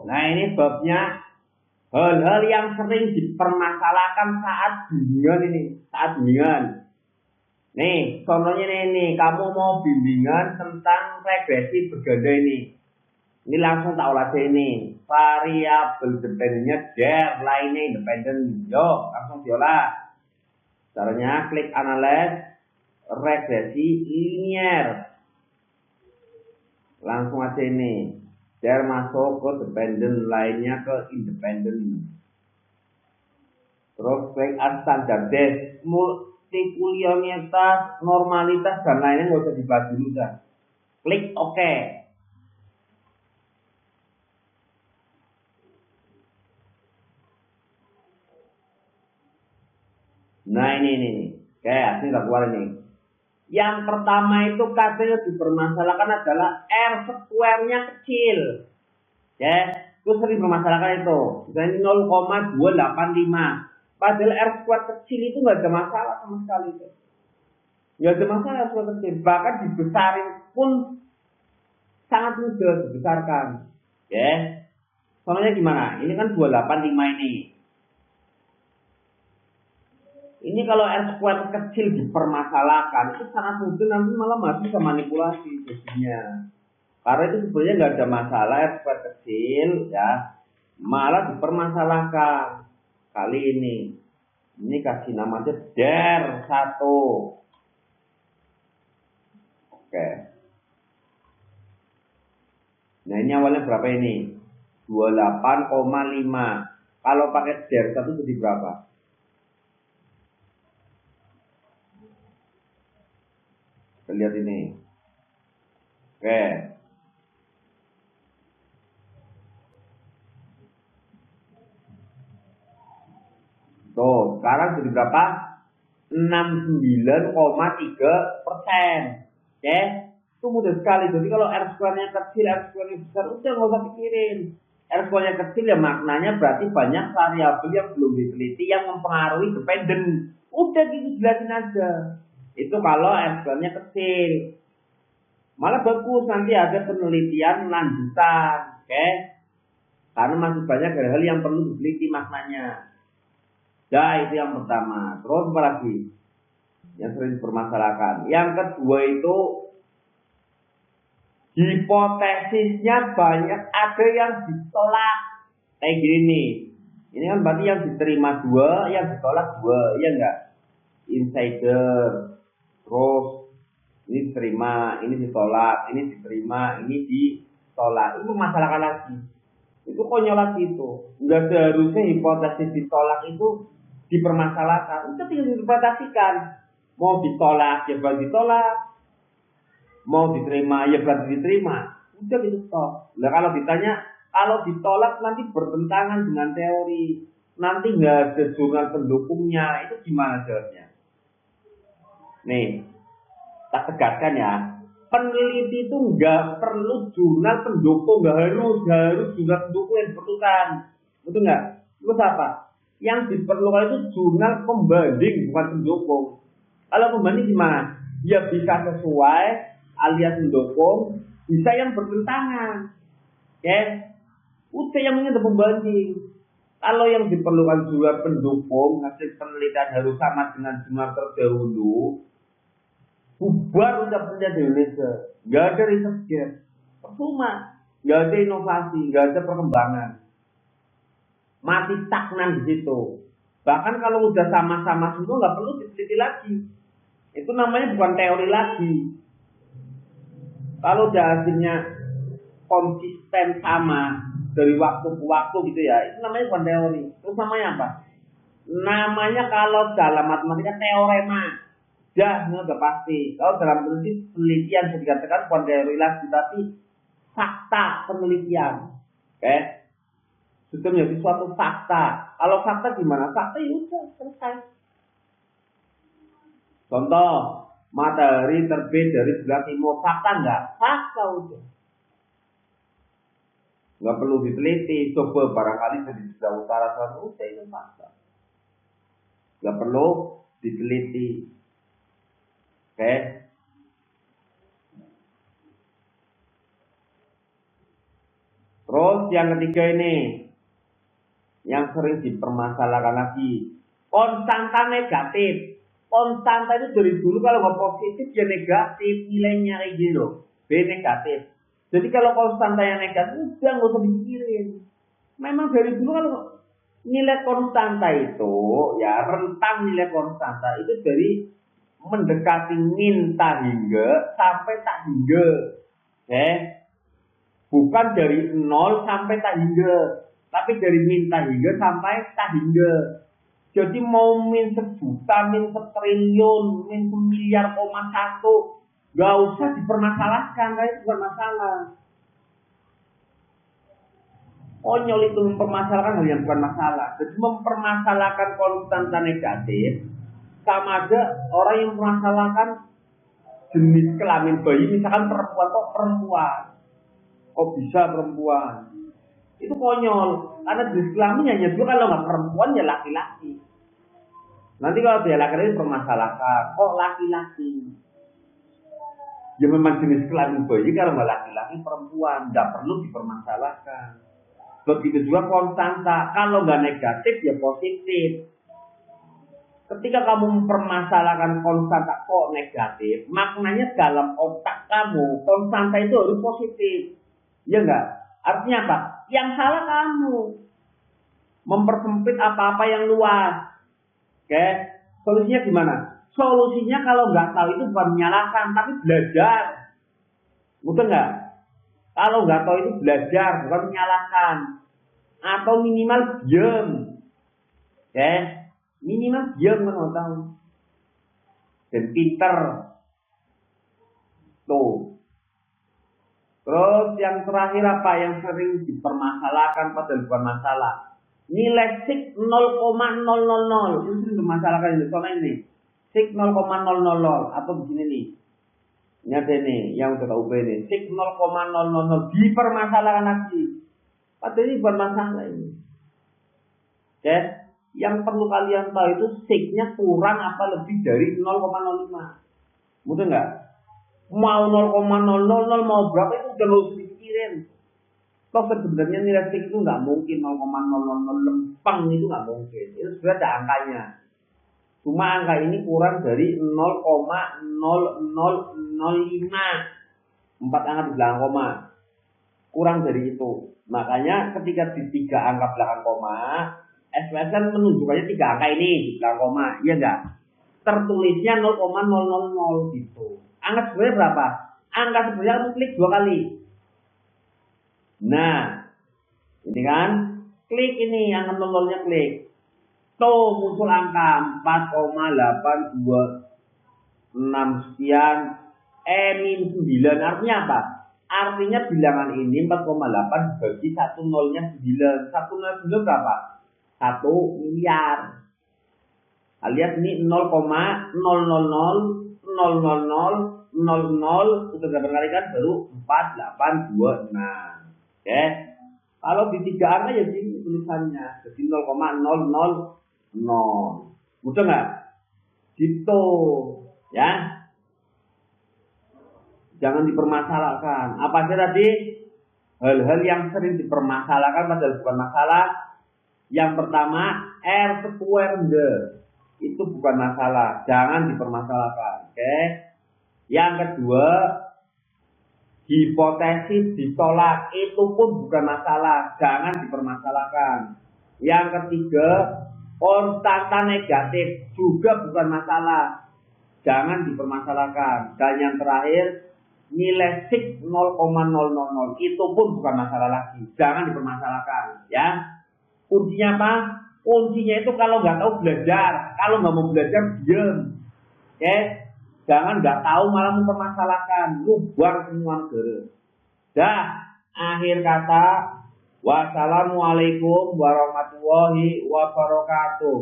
Nah ini babnya hal-hal yang sering dipermasalahkan saat bimbingan ini. Saat bimbingan. Nih, contohnya ini, kamu mau bimbingan tentang regresi berganda ini. Ini langsung tak olah ini. Variabel dependennya der, lainnya independen. Yo, langsung diolah. Caranya klik analyze regresi linier. Langsung aja ini. Der masuk ke dependen, lainnya ke independen. Terus klik standar des, multikulionitas, normalitas dan lainnya nggak usah dibahas dulu dah. Klik OK. Nah ini. Oke, hasil tak keluar ini. Yang pertama itu katanya dipermasalahkan adalah R square-nya kecil. Ya, itu sering dipermasalahkan itu. Misalnya 0,285. Padahal R square kecil itu nggak ada masalah sama sekali itu. Nggak ada masalah R square kecil. Bahkan dibesarin pun sangat mudah dibesarkan. Ya. Soalnya gimana? Ini kan 285 ini. Ini kalau R square kecil dipermasalahkan itu sangat mudah, nanti malah masih bisa manipulasi jadinya. Karena itu sebenarnya nggak ada masalah R square kecil ya, malah dipermasalahkan. Kali ini kasih nama aja der 1. Oke. Nah ini awalnya berapa ini? 28,5. Kalau pakai der 1 jadi berapa? Kita lihat ini. Oke. Tuh, sekarang jadi berapa? 69,3%. Ya, itu mudah sekali. Jadi kalau R square-nya kecil, R square-nya besar, udah nggak usah pikirin. R square-nya kecil ya maknanya berarti banyak variabel yang belum diteliti yang mempengaruhi dependen. Udah gitu jelasin aja. Itu kalau R square-nya kecil. Malah bagus nanti ada penelitian lanjutan, oke? Karena masih banyak hal-hal yang perlu diteliti maknanya. Nah, itu yang pertama. Terus apa lagi? Yang sering dipermasalahkan. Yang kedua itu hipotesisnya banyak, ada yang ditolak. Kayak gini nih. Ini kan berarti yang diterima 2, yang ditolak 2, ya enggak? Insider. Terus ini diterima, ini ditolak, ini diterima, ini ditolak. Itu masalahkan lagi. Itu konyol lagi itu. Enggak seharusnya hipotesis ditolak itu dipermasalahkan. Itu tinggal diinterpretasikan. Mau ditolak ya berarti ditolak. Mau diterima ya berarti diterima. Udah gitu stop. Nah kalau ditanya, kalau ditolak nanti bertentangan dengan teori. Nanti nggak ada jurnal pendukungnya. Itu gimana jawabnya? Nih, tak tegaskan ya. Peneliti itu nggak perlu jurnal pendukung, nggak harus jurnal pendukung yang diperlukan. Betul nggak? Terus apa? Yang diperlukan itu jurnal pembanding, bukan pendukung. Kalau pembanding gimana? Ya bisa sesuai alias mendukung, bisa yang bertentangan. Ya, udah yang ini ada pembanding. Kalau yang diperlukan jurnal pendukung, hasil penelitian harus sama dengan jurnal terdahulu. Bubar udah penelitian di Indonesia, nggak ada riset gap, percuma, nggak ada inovasi, nggak ada perkembangan. Mati stagnan di situ. Bahkan kalau udah sama-sama semua nggak perlu diteliti lagi. Itu namanya bukan teori lagi. Kalau udah hasilnya konsisten sama dari waktu ke waktu gitu ya, itu namanya bukan teori. Terus namanya apa? Namanya kalau dalam matematika teorema. Dah, ini udah pasti. Kalau dalam penelitian bisa dikatakan bukan teori lagi, tapi fakta penelitian. Oke? Sudah menjadi suatu fakta. Kalau fakta gimana? Fakta ya udah selesai. Contoh, matahari terbit dari sebelah timur. Fakta enggak? Fakta udah. Enggak perlu diteliti. Coba barangkali dari sebelah utara selatan udah itu fakta. Enggak perlu diteliti. Oke? Terus yang ketiga ini, yang sering dipermasalahkan lagi, konstanta negatif. Konstanta itu dari dulu kalau nggak positif ya negatif, nilainya kayak gini loh, B negatif. Jadi kalau konstanta yang negatif udah nggak usah dipikirin. Memang dari dulu kalau nilai konstanta itu ya rentang nilai konstanta itu dari mendekati min tak hingga sampai tak hingga. Bukan dari 0 sampai tak hingga, tapi dari min tak hingga sampai tak hingga. Jadi mau min 1.000.000, min 1.000.000.000, min 1.000.000,000, gak usah dipermasalahkan, itu bukan masalah. Konyol itu mempermasalahkan hal yang bukan masalah. Jadi mempermasalahkan konstanta negatif sama aja orang yang mempermasalahkan jenis kelamin bayi, misalkan perempuan kok perempuan, kok bisa perempuan? Itu konyol, karena jenis kelamin hanya dua, kalau nggak perempuan ya laki-laki. Nanti kalau dia laki-laki permasalahkan, kok laki-laki? Ya memang jenis kelamin bayi, kalau nggak laki-laki perempuan, nggak perlu dipermasalahkan. Begitu juga konstanta, kalau nggak negatif ya positif. Ketika kamu mempermasalahkan konstanta kok negatif, maknanya dalam otak kamu konstanta itu harus positif, ya enggak? Artinya apa? Yang salah kamu mempersempit apa-apa yang luas. Oke, solusinya gimana? Solusinya kalau nggak tahu itu bukan menyalahkan, tapi belajar. Betul nggak? Kalau nggak tahu itu belajar, bukan menyalahkan. Atau minimal diam. Oke, minimal diam kalau tahu. Dan pinter. Tuh. Terus yang terakhir apa yang sering dipermasalahkan padahal bukan masalah? Nilai sik 0,000 itu sering dipermasalahkan ini. Soalnya ini sik 0,000 atau begini nih. Ini ada nih yang udah UB ini. Sik 0,000 dipermasalahkan lagi. Padahal ini bukan masalah ini. Oke, yang perlu kalian tahu itu siknya kurang apa lebih dari 0,05. Betul nggak? Mau 0,000 mau berapa itu udah nggak usah dipikirin. Toh sebenarnya nilai sik itu nggak mungkin 0,000 lempeng, itu nggak mungkin. Itu sudah ada angkanya. Cuma angka ini kurang dari 0,0005. 4 angka di belakang koma. Kurang dari itu. Makanya ketika di 3 angka belakang koma, SPS kan menunjukkannya 3 angka ini di belakang koma, iya enggak? Tertulisnya 0,000 gitu. Angka sebenarnya berapa? Angka sebenarnya kamu klik 2 kali. Nah, ini kan, klik ini, angka 00-nya klik. Tuh muncul angka 4,826 sekian, min 9. Artinya apa? Artinya bilangan ini 4,8 dibagi 1 nolnya 9. 1 nol 9 berapa? 1 miliar. Alias ini 0,0000000 sudah dapat kalikan baru 4826. Oke. Kalau di 3 angka ya sini tulisannya. Jadi 0,000. Mudah nggak? Gitu. Ya. Jangan dipermasalahkan. Apa aja tadi? Hal-hal yang sering dipermasalahkan padahal bukan masalah. Yang pertama, R squared. Itu bukan masalah. Jangan dipermasalahkan. Oke. Yang kedua, hipotesis ditolak. Itu pun bukan masalah. Jangan dipermasalahkan. Yang ketiga, konstanta negatif juga bukan masalah. Jangan dipermasalahkan. Dan yang terakhir, nilai sik 0,000 itu pun bukan masalah lagi. Jangan dipermasalahkan. Ya. Kuncinya apa? Kuncinya itu kalau nggak tahu belajar. Kalau nggak mau belajar, diam. Oke? Jangan nggak tahu malah mempermasalahkan. Lu buang semua negara. Dah. Akhir kata. Wassalamualaikum warahmatullahi wabarakatuh.